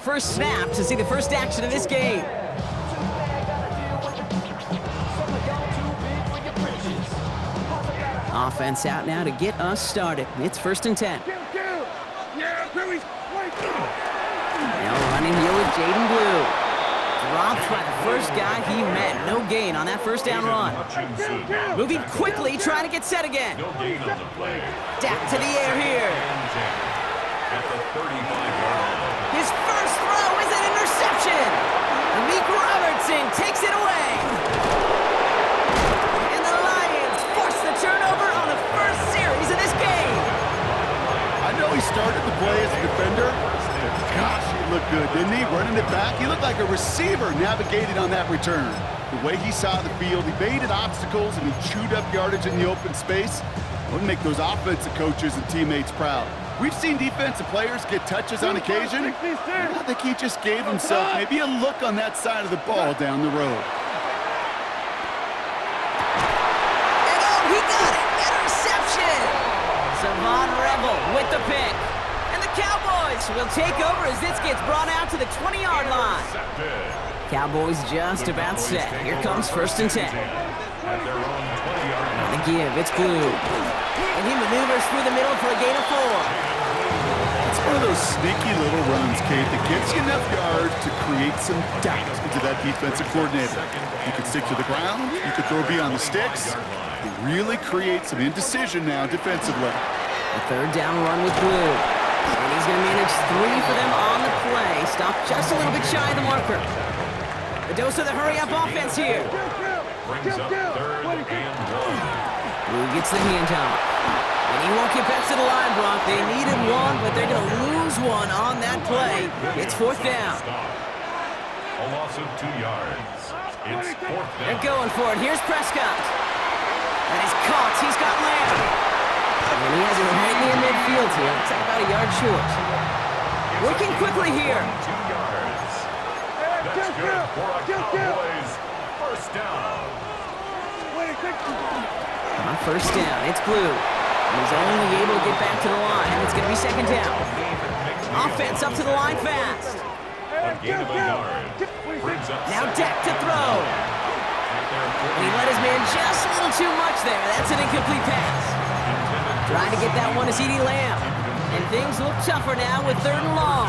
First snap to see the first action of this game. Offense out now to get us started. It's 1st and 10. Now running here with Jaden Blue. Dropped by the first guy he met. No gain on that first down run. Moving quickly, trying to get set again. Dak to the air here. His first throw is an interception. Meek Robertson takes it away. And the Lions force the turnover on the first series of this game. I know he started the play as a defender. Gosh, he looked good, didn't he? Running it back. He looked like a receiver navigating on that return. The way he saw the field, he baited obstacles and he chewed up yardage in the open space. Wouldn't make those offensive coaches and teammates proud. We've seen defensive players get touches on occasion. I think he just gave himself maybe a look on that side of the ball down the road. And oh, he got it! Interception! Savon Rebel with the pick. And the Cowboys will take over as this gets brought out to the 20-yard line. Cowboys just about set. Here comes 1st and 10. On the give, it's Blue. And he maneuvers through the middle for a gain of 4. It's one of those sneaky little runs, Kate, that gets you enough yards to create some doubt into that defensive coordinator. You can stick to the ground, you can throw beyond the sticks. It really creates some indecision now defensively. A 3rd down run with Blue. And he's going to manage 3 for them on the play. Stop just a little bit shy of the marker. The dose of the hurry-up offense here. Brings up 3rd and 1. Blue gets the handoff. And he won't get back to the line, Brock. They needed 1, but they're going to lose 1 on that play. It's 4th down. A loss of 2 yards. It's 4th down. They're going for it. Here's Prescott. And he's caught. He's got Lamb. And he has it right near midfield here. It's about a yard short. Working quickly here. 2 yards. That's good for a Cowboys. First down. On 1st down, it's Blue. He's only able to get back to the line. It's going to be 2nd down. Offense up to the line fast. A gain of a yard. Brings up Now Dak to throw. And he let his man just a little too much there. That's an incomplete pass. Trying to get that one to CeeDee Lamb. And things look tougher now with 3rd and long.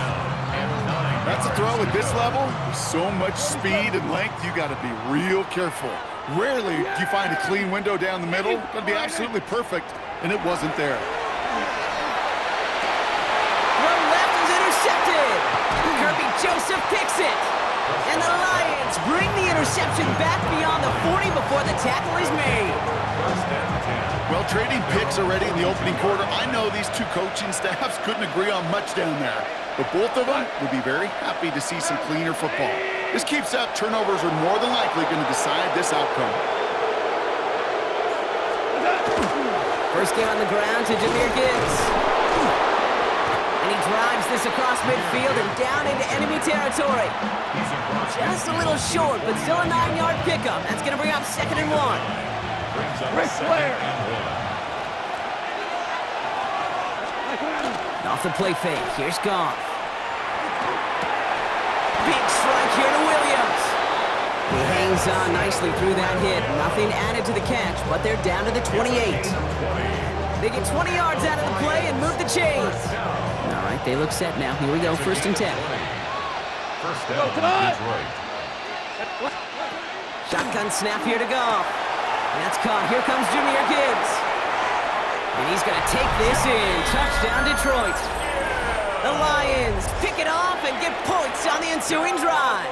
That's a throw at this level. With so much speed and length, you got to be real careful. Rarely do you find a clean window down the middle. It'd be absolutely perfect, and it wasn't there. Throw left is intercepted. Kirby Joseph picks it. And the Lions bring the interception back beyond the 40 before the tackle is made. Well, trading picks already in the opening quarter. I know these two coaching staffs couldn't agree on much down there, but both of them would be very happy to see some cleaner football. This keeps up. Turnovers are more than likely going to decide this outcome. First game on the ground to Jahmyr Gibbs. And he drives this across midfield and down into enemy territory. Just a little short, but still a 9-yard pickup. That's going to bring up 2nd and 1. Off the play fake. Here's Goff. Big strike here to Williams. He hangs on nicely through that hit. Nothing added to the catch, but they're down to the 28. They get 20 yards out of the play and move the chains. All right, they look set now. Here we go, 1st and 10. First down, Detroit. Shotgun snap here to Goff. And that's caught. Here comes Jahmyr Gibbs. And he's going to take this in. Touchdown, Detroit. The Lions pick it off and get points on the ensuing drive.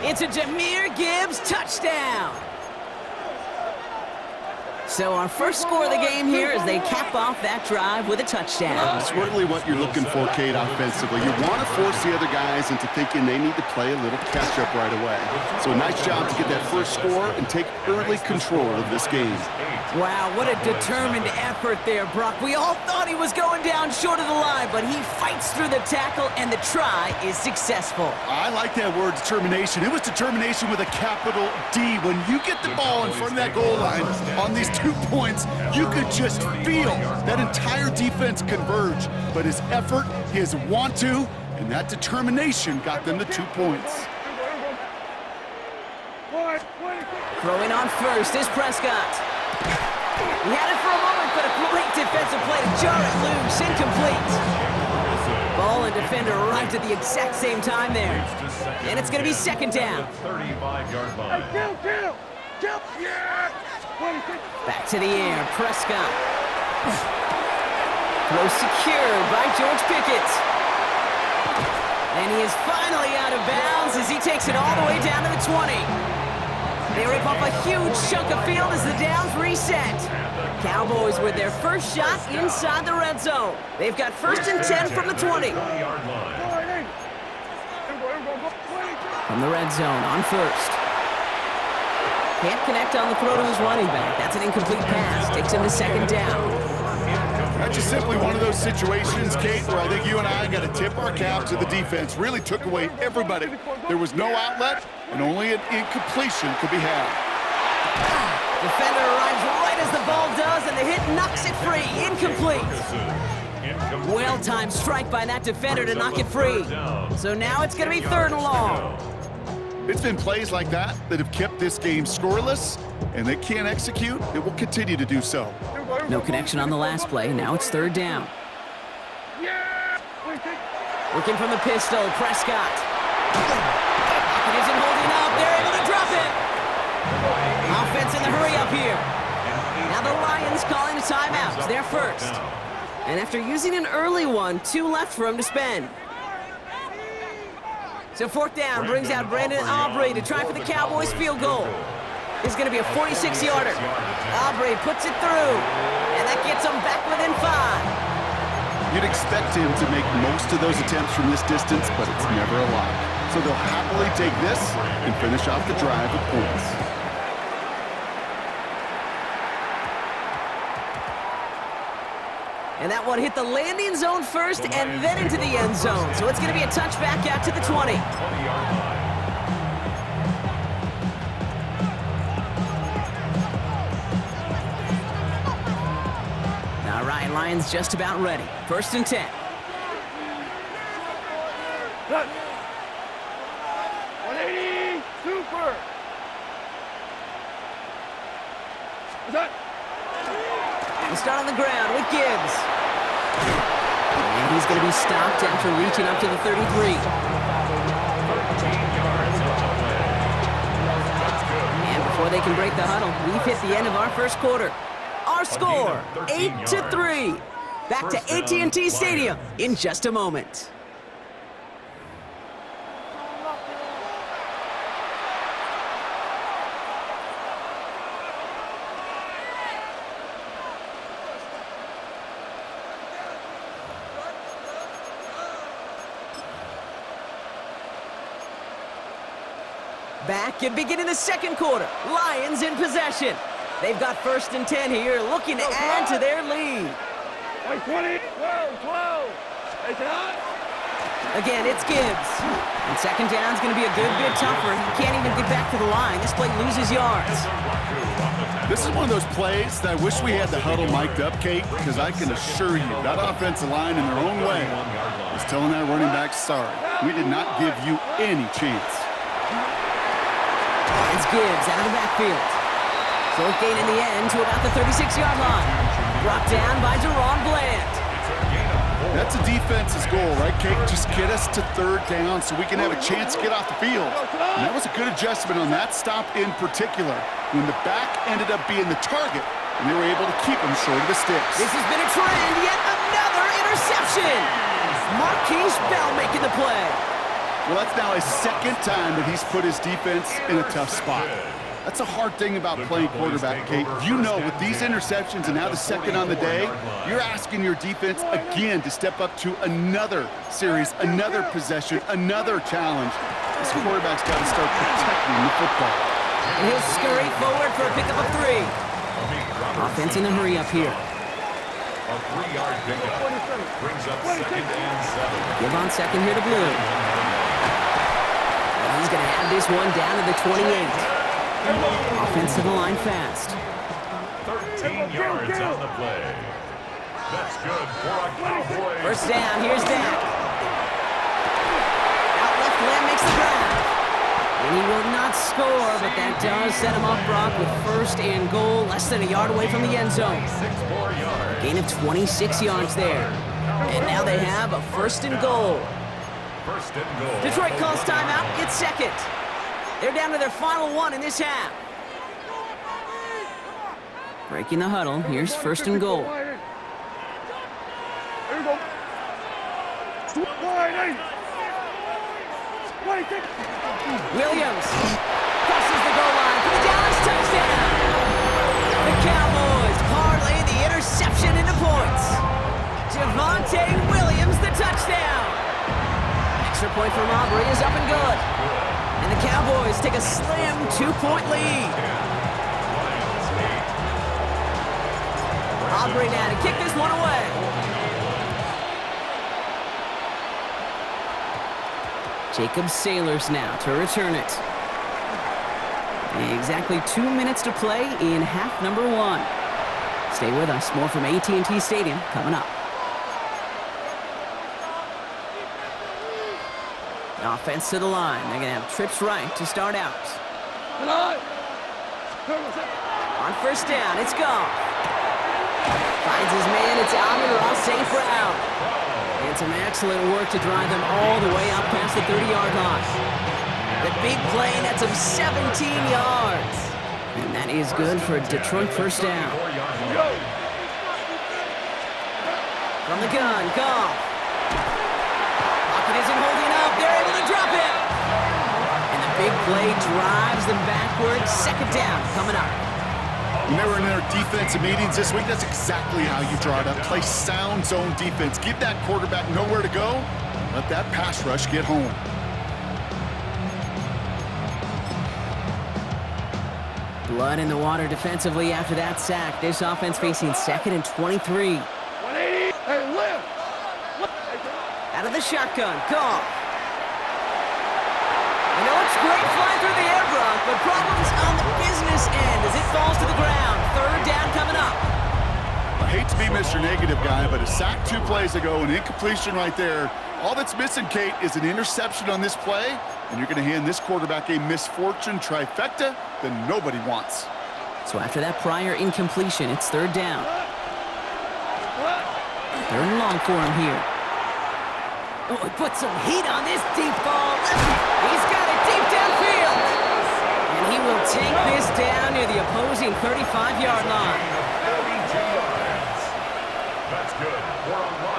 It's a Jahmyr Gibbs touchdown. So our first score of the game here as they cap off that drive with a touchdown. That's really what you're looking for, Kate, offensively. You want to force the other guys into thinking they need to play a little catch-up right away. So a nice job to get that first score and take early control of this game. Wow, what a determined effort there, Brock. We all thought he was going down short of the line, but he fights through the tackle, and the try is successful. I like that word, determination. It was determination with a capital D. When you get the ball in front of that goal line on these 2 points, you could just feel that entire defense converge. But his effort, his want to, And that determination got them the 2 points. Throwing on first is Prescott. He had it for a moment, but a great defensive play to jar it loose. Incomplete. Ball and defender arrived at the exact same time there. And it's going to be second down. 35-yard line. Back to the air, Prescott. Throw secured by George Pickett. And he is finally out of bounds as he takes it all the way down to the 20. They rip off a huge chunk of field as the downs reset. Cowboys with their first shot inside the red zone. They've got first and 10 from the 20. From the red zone on first. Can't connect on the throw to his running back. That's an incomplete pass. Takes him to second down. That's just simply one of those situations, Kate, where I think you and I got to tip our cap to the defense. Really took away everybody. There was no outlet, and only an incompletion could be had. Defender arrives right as the ball does, and the hit knocks it free. Incomplete. Well-timed strike by that defender to knock it free. So now it's going to be third and long. It's been plays like that that have kept this game scoreless, and they can't execute. It will continue to do so. No connection on the last play. Now it's third down. Looking from the pistol, Prescott. Pocket isn't holding up. They're able to drop it. Offense in the hurry up here. Now the Lions calling a timeout. They're first. And after using an early one, 2 left for him to spend. So fourth down brings out Brandon Aubrey to try for the Cowboys field goal. It's going to be a 46-yarder. Aubrey puts it through, and that gets them back within 5. You'd expect him to make most of those attempts from this distance, but it's never a lot. So they'll happily take this and finish off the drive with points. And that one hit the landing zone first and then into the end zone. So it's going to be a touchback out to the 20. All right, Lions just about ready. First and 10. 180, super. We'll start on the ground with Gibbs. And he's going to be stopped after reaching up to the 33. And before they can break the huddle, we've hit the end of our first quarter. Our score, 8-3. Back to AT&T Stadium in just a moment. Back and beginning the second quarter. Lions in possession. They've got first and 10 here, looking to add to their lead. 20, 12. Again, it's Gibbs. And second down's going to be a good bit tougher. He can't even get back to the line. This play loses yards. This is one of those plays that I wish we had the huddle mic'd up, Kate, because I can assure you that offensive line in their own way is telling that running back, sorry, we did not give you any chance. It's Gibbs out of the backfield. Short gain in the end to about the 36-yard line. Brought down by Deron Bland. That's a defense's goal, right, Kate? Just get us to third down so we can have a chance to get off the field. And that was a good adjustment on that stop in particular, when the back ended up being the target, and they were able to keep him short of the sticks. This has been a trend. Yet another interception. Marquise Bell making the play. Well, that's now his second time that he's put his defense in a tough spot. That's a hard thing about playing quarterback, Kate. You know, with these interceptions and now the second on the day, you're asking your defense again to step up to another series, another possession, another challenge. This quarterback's got to start protecting the football. And he'll scurry forward for a pickup of 3. Offense in a hurry up here. A 3-yard pickup brings up second and 7. Give on second here to Blue. And he's going to have this one down to the 28. Offense to the line fast. 13 yards on the play. That's good for a Cowboys. First down, here's Dak. score, but that does set him up, Brock, with first and goal, less than a yard away from the end zone. Gain of 26 yards there. And now they have a first and goal. Detroit calls timeout. It's second. They're down to their final one in this half. Breaking the huddle. Here's first and goal. There you go. Williams crosses the goal line for the Dallas touchdown. The Cowboys parlay the interception into points. Javonte Williams, the touchdown. Extra point from Aubrey is up and good. And the Cowboys take a slim 2-point lead. Aubrey now to kick this one away. Jacob Sailors now to return it. Exactly 2 minutes to play in half number one. Stay with us. More from AT&T Stadium coming up. Offense to the line. They're going to have trips right to start out. On first down, it's Goff. Finds his man. It's Amon-Ra St. Brown. And some excellent work to drive them all the way up past the 30-yard line. The big play nets him 17 yards. And that is good for a Detroit first down. From the gun, Goff. Pocket isn't holding up. They're able to drop it. And the big play drives them backwards. Second down coming up. When they were in their defensive meetings this week, that's exactly how you draw it up. Play sound zone defense. Give that quarterback nowhere to go. Let that pass rush get home. Blood in the water defensively after that sack. This offense facing second and 23. 180. Hey, lift. Out of the shotgun, Goff. I know it's great flying through the air, Brock, but problems on the business end as it falls to the ground. Third down coming up. I hate to be Mr. Negative guy, but a sack 2 plays ago, an incompletion right there. All that's missing, Kate, is an interception on this play, and you're going to hand this quarterback a misfortune trifecta that nobody wants. So after that prior incompletion, it's third down. Third and long for him here. Oh, he put some heat on this deep ball. He's got it deep downfield. And he will take this down near the opposing 35-yard line. That's good.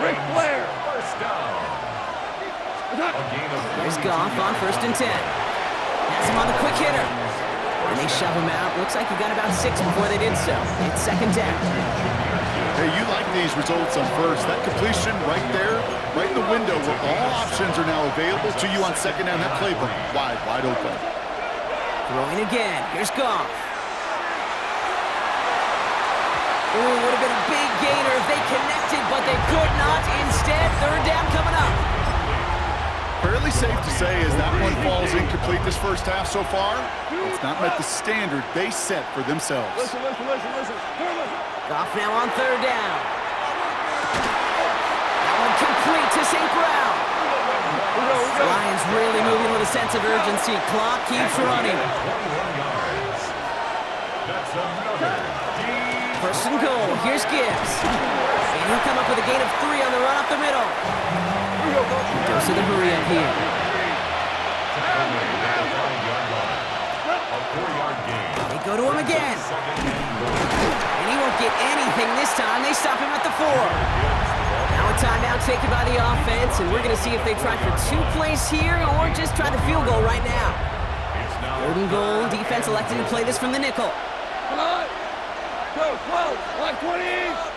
Ric Flair. First down. There's Goff on first and 10. Has him on the quick hitter. And they shove him out. Looks like he got about 6 before they did so. It's second down. Hey, you like these results on first. That completion right there, right in the window where all options are now available to you on second down. That playbook wide open. Throwing again. Here's Goff. Ooh, would have been a big gainer if they connected, but they could not. Instead, third down coming up. Fairly safe to say as that one falls incomplete this first half so far, it's not met the standard they set for themselves. Listen. Goff now on third down. That one complete to St. Brown. Lions really moving with a sense of urgency. Clock keeps running. First and goal. Here's Gibbs. And he'll come up with a gain of 3 on the run up the middle. Goes to the hurry up here. They go to him again. And he won't get anything this time. They stop him at the 4. Now a timeout taken by the offense, and we're going to see if they try for 2 plays here or just try the field goal right now. Third and goal. Defense elected to play this from the nickel. Come on. Go, 12. Like 20.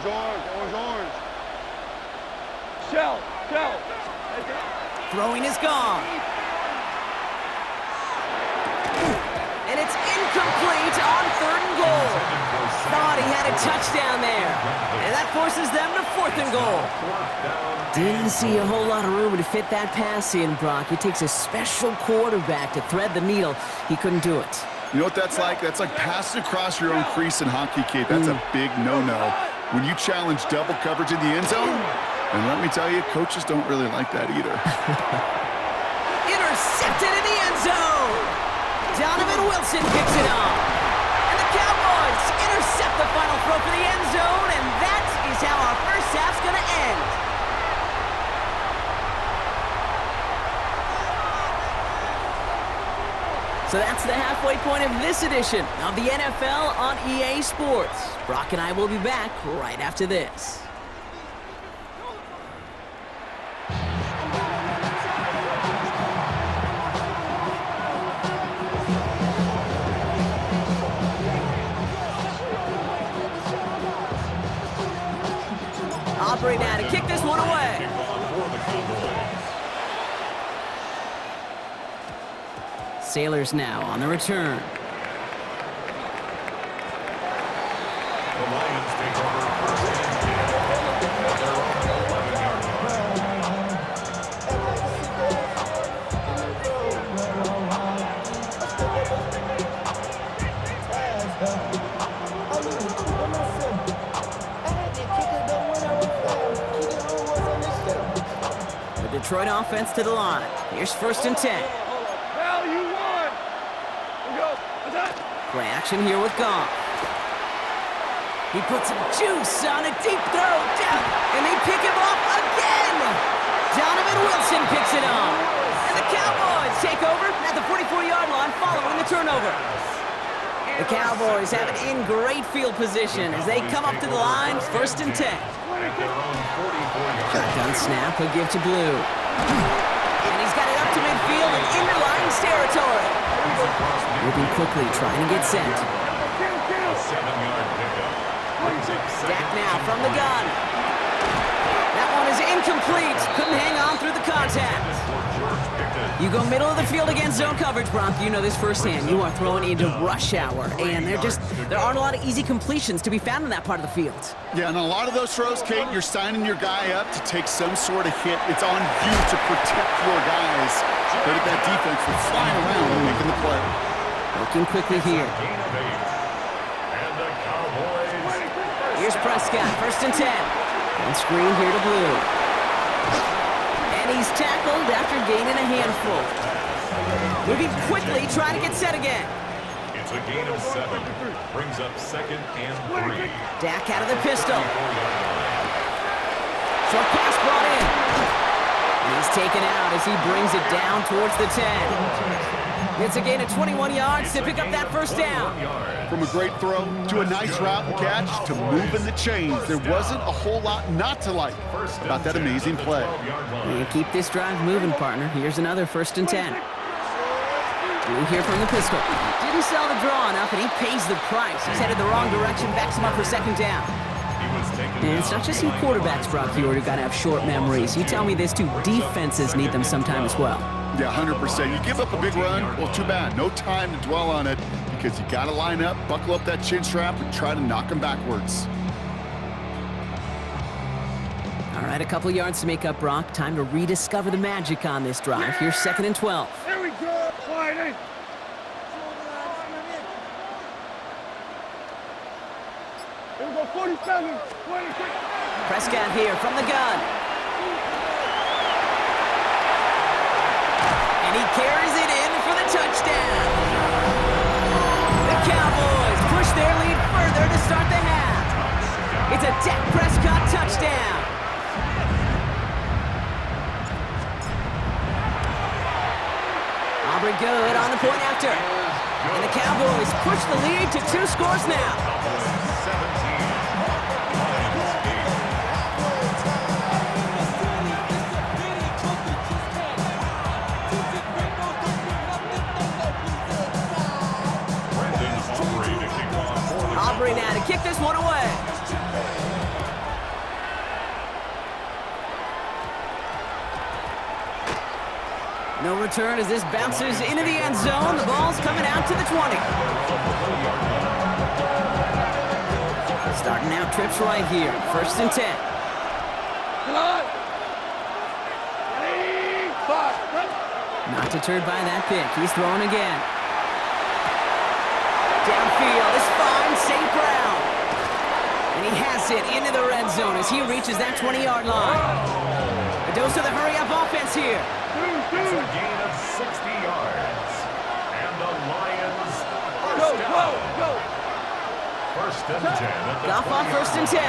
Orange. Shell. Throwing is gone. And it's incomplete on third and goal. Thought he had a touchdown there. And that forces them to fourth and goal. Didn't see a whole lot of room to fit that pass in, Brock. It takes a special quarterback to thread the needle. He couldn't do it. You know what that's like? That's like passing across your own crease in hockey, Kate. That's a big no-no. when you challenge double coverage in the end zone. And let me tell you, coaches don't really like that either. Intercepted in the end zone. Donovan Wilson picks it up. And the Cowboys intercept the final throw for the end zone, and that is how our first half's going to end. So that's the halfway point of this edition of the NFL on EA Sports. Brock and I will be back right after this. Aubrey now to kick this one away. Sailors now on the return. The Lions take over first and 10. They're on the 11-yard The Detroit offense to the line. Here's first and 10. Play action here with Goff. He puts some juice on a deep throw down, and they pick him off again. Donovan Wilson picks it up. And the Cowboys take over at the 44-yard line following the turnover. The Cowboys have it in great field position as they come up to the line, first and 10. Shotgun snap, he'll give to Blue. And he's got it up to midfield and into Lions territory. Moving quickly, trying to get set. 7-yard pickup. Dak now from the gun. That one is incomplete. Couldn't hang on through the contact. You go middle of the field against zone coverage, Bronk. You know this firsthand. You are throwing into rush hour, and there aren't a lot of easy completions to be found in that part of the field. Yeah, and a lot of those throws, Kate, you're signing your guy up to take some sort of hit. It's on you to protect your guys. But at that defense, they're flying around and making the play. Looking quickly here. Here's Prescott, first and 10. And screen here to Blue. And he's tackled after gaining a handful. Moving quickly, trying to get set again. It's a gain of 7. Brings up second and 3. Dak out of the pistol. Short pass brought in. And he's taken out as he brings it down towards the 10. It's a gain of 21 yards to pick up that first down. From a great throw to a nice route and catch to moving the chains, there wasn't a whole lot not to like about that amazing play. And keep this drive moving, partner. Here's another first and 10. Blue here from the pistol. Didn't sell the draw enough, and he pays the price. He's headed the wrong direction, backs him up for second down. And it's not just you quarterbacks, Brock, who got to have short memories. You tell me this too, defenses need them sometime as well. Yeah, 100%. You give up a big run, well, too bad. No time to dwell on it because you got to line up, buckle up that chin strap, and try to knock them backwards. All right, a couple yards to make up, Brock. Time to rediscover the magic on this drive. Here's second and 12. Here we go. Sliding. Here we go, 47, 26. Prescott here from the gun. And he carries it in for the touchdown. The Cowboys push their lead further to start the half. It's a Dak Prescott touchdown. Aubrey good on the point after. And the Cowboys push the lead to 2 scores now. Aubrey now to kick this one away. No return as this bounces into the end zone. The ball's coming out to the 20. Starting out trips right here. First and 10. Not deterred by that pick. He's throwing again. Downfield is fine. St. Brown. And he And has it into the red zone as he reaches that 20-yard line. A dose of the hurry-up offense here. It's a gain of 60 yards. And the Lions Go, first go, down. go. First and 10 at the Goff on 20-yard first and 10.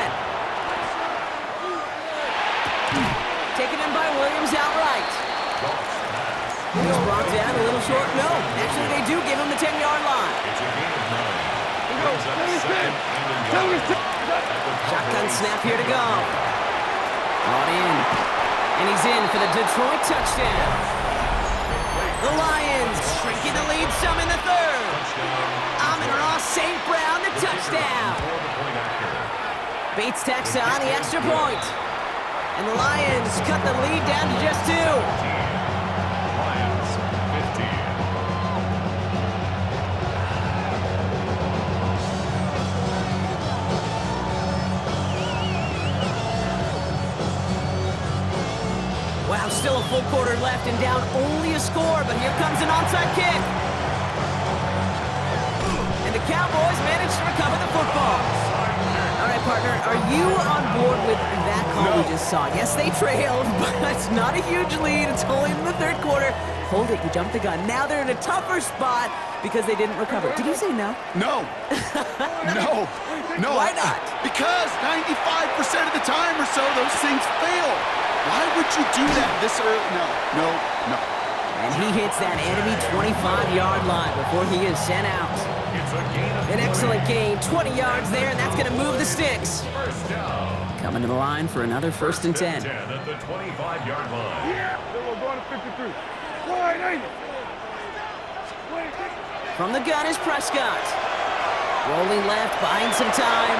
Taken in by Williams outright. He was brought down a little short. No, actually they do give him the 10-yard line. It's a gain of 9. Brings up second and 11. Shotgun snap here to Goff. Brought in. And he's in for the Detroit touchdown. The Lions shrinking the lead some in the third. Amon-Ra St. Brown, the touchdown. Bates tacks on the extra point. And the Lions cut the lead down to just 2. Lions 15. Wow, still a full quarter left and down only a score, but here comes an onside kick. And the Cowboys managed to recover the football. All right, partner, are you on board with that call we just saw? Yes, they trailed, but it's not a huge lead. It's only in the third quarter. Hold it, you jumped the gun. Now they're in a tougher spot because they didn't recover. Did you say no? No. No. No. Why not? Because 95% of the time or so, those things fail. Why would you do that this early? No. And he hits that enemy 25-yard line before he is sent out. It's a gain of An excellent gain, 20 yards there, and that's going to move the sticks. first down. Coming to the line for another first and 10. 10 at the 25-yard line. Yeah. Then we're going to 53. Wide 90. From the gun is Prescott. Rolling left, buying some time.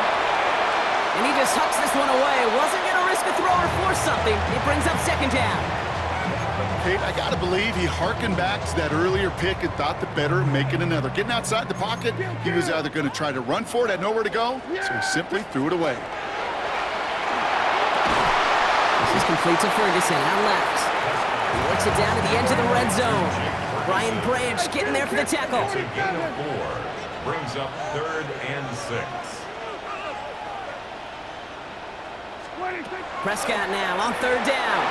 And he just hucks this one away. Wasn't going to risk a throw or force something. It brings up second down. Kate, I got to believe he hearkened back to that earlier pick and thought the better of making another. Getting outside the pocket, he was either going to try to run for it, had nowhere to go, so he simply threw it away. This is complete to Ferguson out left. He works it down to the edge of the red zone. Brian Branch getting there for the tackle. It's a gain of 4. Brings up third and 6. Prescott now on third down.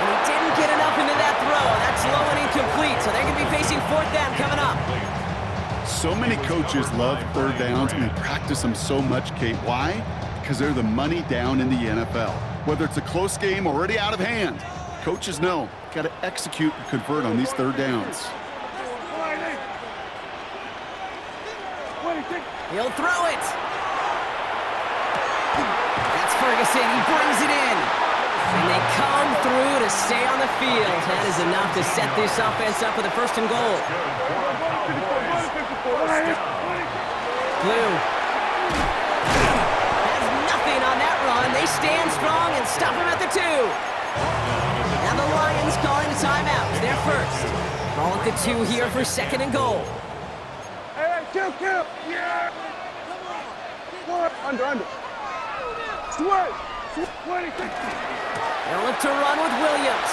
And he didn't get enough into that throw. That's low and incomplete, so they're going to be facing fourth down coming up. So many coaches love third downs and they practice them so much, Kate. Why? Because they're the money down in the NFL. Whether it's a close game already out of hand, coaches know got to execute and convert on these third downs. He'll throw it. That's Ferguson. He brings it in. And they come through to stay on the field. That is enough to set this offense up with a first and goal. Blue has nothing on that run. They stand strong and stop him at the 2. Now the Lions calling a timeout. They're first. Ball at the 2 here for second and goal. Hey, kill. Yeah. Under. Sweat. 20. They'll look to run with Williams.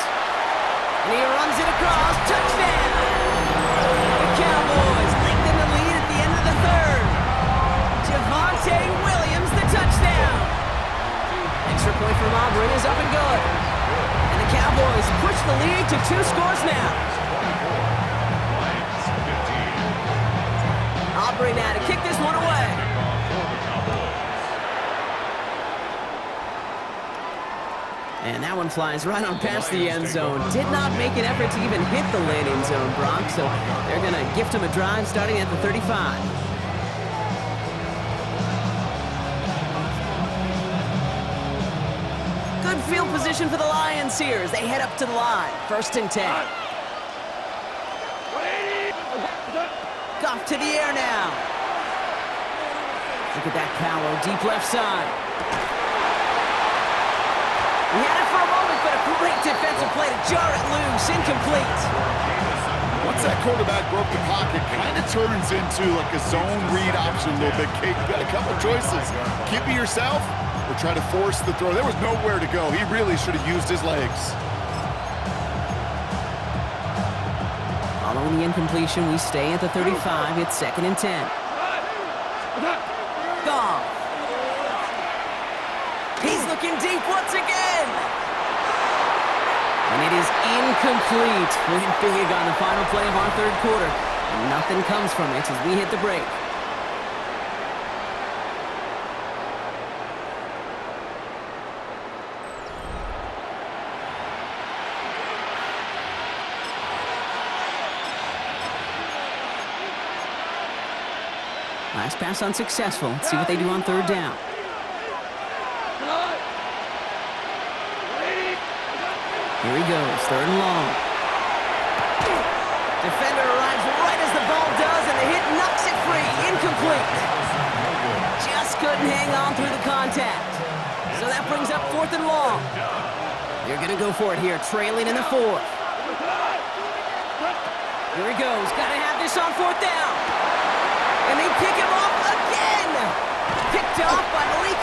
And he runs it across. Touchdown! The Cowboys lengthen the lead at the end of the third. Javonte Williams, the touchdown. Extra point from Aubrey is up and good. And the Cowboys push the lead to 2 scores now. Aubrey now to kick this one away. And that one flies right on past the end zone. Did not make an effort to even hit the landing zone, Brock, so they're going to gift him a drive starting at the 35. Good field position for the Lions here as they head up to the line. First and 10. Goff to the air now. Look at that power, deep left side. He had it for a moment, but a great defensive play to jar it loose, incomplete. Once that quarterback broke the pocket, kind of turns into like a zone read option a little bit. Kate, you got a couple choices. Keep it yourself or try to force the throw. There was nowhere to go. He really should have used his legs. Following the incompletion, we stay at the 35. It's second and 10. Goff. He's looking deep once again. And it is incomplete. Went big on the final play of our third quarter. And nothing comes from it as we hit the break. Last pass unsuccessful. Let's see what they do on third down. Here he goes, third and long. Defender arrives right as the ball does, and the hit knocks it free. Incomplete. Just couldn't hang on through the contact. So that brings up fourth and long. They're going to go for it here, trailing in the fourth. Here he goes. Got to have this on fourth down. And they pick him off again. Picked off by Malik